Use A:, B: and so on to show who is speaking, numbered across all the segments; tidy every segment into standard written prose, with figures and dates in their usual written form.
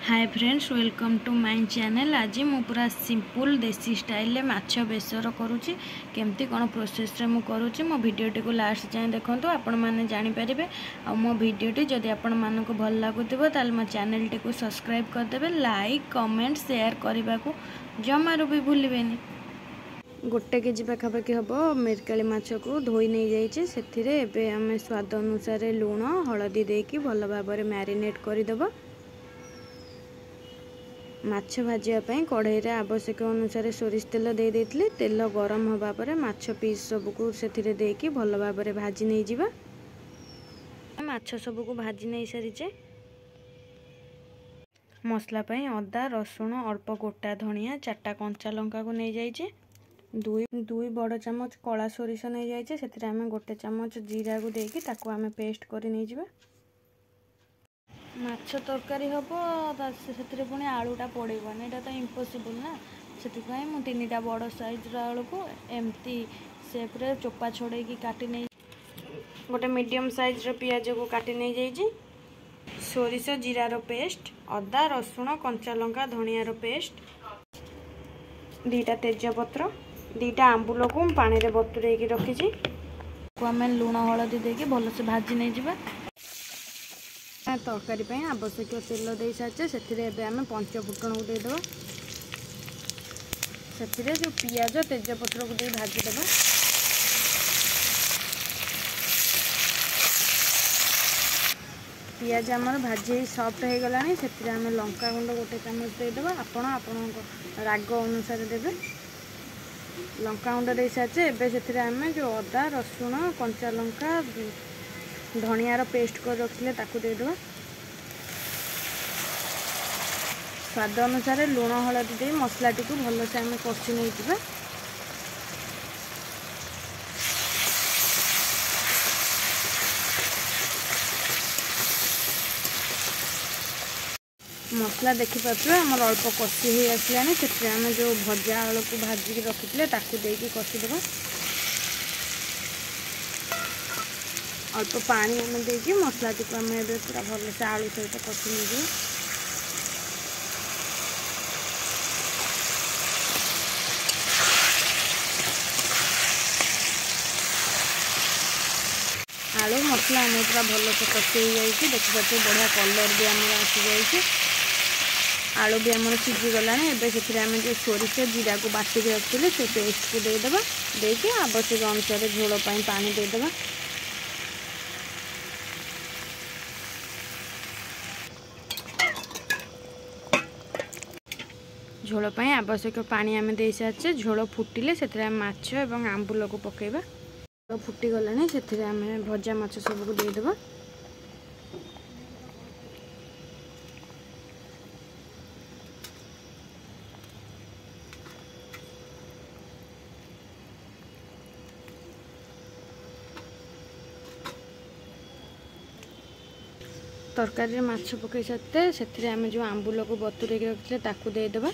A: Hi friends, welcome to my channel. आज मु पूरा सिंपल देसी स्टाइल रे माछ बेसर करूची। केमती कोन प्रोसेस रे मु करूची मो वीडियो को लास्ट जाए देखंतु, आपण माने जानि परिबे। आ मो वीडियो जदि आपण मानको भल लागुतिबो ताल मो चैनल को सब्सक्राइब कर देबे, लाइक कमेंट शेयर करबा को जमारो भी भूलिबेनी। गोटे केजी पाखापाखि हम मिरकाली माछ को धोई नहीं जाइए। से आम स्वाद अनुसार लुण हलदी देकी भल भाव मैरिनेट करदेव। माछ भाजापी कढ़ई रे आवश्यक अनुसार सोरिष तेल दे देथिले। तेल गरम होगा पर माछ पीस सबको से देकी भल भाव भाजी नहीं जिबा। माछ सबको भाजी नहीं सारीचे। मसला पई अदा रसुण अल्प गोटा धनिया 4टा कंचा लंका को नहीं जाइए। दुई बड़ चामच कला सोरिष नहीं जाइए। से आम गोटे चामच जीरा को देकी ताको आम पेस्ट कर नहीं जिबा। माछ तरकारी हम से पुणी आलूटा पड़ेगानी, यहाँ तो इम्पॉसिबल ना। से 3टा बड़ साइज आलू को एमती सेप्रे चोपा छोड़े काटी नहीं। गोटे मीडियम साइज पियाज को काटी नहीं जाइए। सोरिष जीरार पेस्ट, अदा रसुण कंचा लंका धनियार पेस्ट, 2टा तेजपत्र, 2टा आंबुल को पानी रे बतुरेकी रखी। आम लुण हलदी देके भलसे भाजी नहीं जिबा। तरकारी पे आवश्यक तेल दे सारी से आम 5 फुटण को देदेव। से जो पियाज तेजपत्र को दे भाजीदेव। पियाज आमर भाजी सफ्ट हो गलानी। से आम लंका गुंड गोटे चामच देदेव। आपण राग अनुसार देवे। लंका गुंड दे सारी से आम जो अदा रसुण कंचा लंका धनियार पेस्ट कर रखिले ताकू देदेव। स्वाद अनुसार लुण हलदी दे मसलाटी को भलसे आम कषि नहीं जिबा। मसला देखिपे आम अल्प कषि हो आसलानी। से आम जो भजा आलू को भाजिक रखी ताकू देकी कषिदेव। अल्प पानी आम देकी मसलाटी को आम पूरा भलसे आलू सहित कषि नहीं। आलू मसला आम पूरा भलसे कषि हो जाए। देखिए बढ़िया कलर भी आम आसी जाए। आलू भी आम सीझी गलानी। एबे से आम जो सोरिष जीरा को बाटिक रखी से पेस्ट को देदेव। देके आवश्यक अनुसार झोल पानी देदेव। झोल आवश्यक पानी आम दे सारी। झोल फुटिले से माछ और आंबुल को पकेबा। फुटी गलानी। से आम भजा माछ सबको देदेव। तरकारी माछ पकई सारे से आम जो आंबुल को बतुरेक रखिले ताकू देदेव।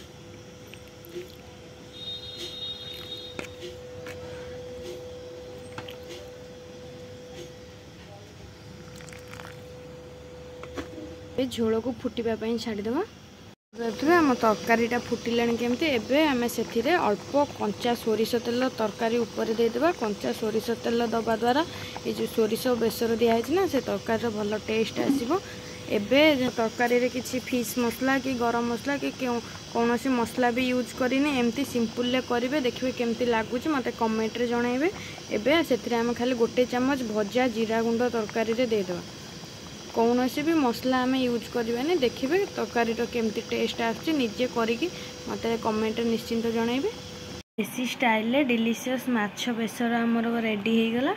A: झोल को फुटापी छाड़देव। आम तरकारीटा फुटिलानी केमती। एबे आम से अल्प कंचा सोरिष तेल तरकारी ऊपर देदेवा। कंचा सोरिष तेल दबा द्वारा ये जो सोरिष बेसर दिखाई ना से तरकारी भल टेस्ट आसो। एबे तरकारी रे किसी फिश मसला कि गरम मसला कि कौन सी मसला भी यूज करनी। एमती सिंपल करेंगे। देखिए केमती लगुच मत कमेंट रे जनइबे। एबे से आम खाली गोटे चामच भजा जीरा गुंड तरकारी रे देदेवा। कौन सी भी मसला आम यूज करवानी। देखिए तरकारी केमती टेस्ट आसुची। निजे करिकी मते कमेंट निश्चिंत जनइबे। देसी स्टाइल डिलीशियस माछ बेसर आमर रेडी हो गला।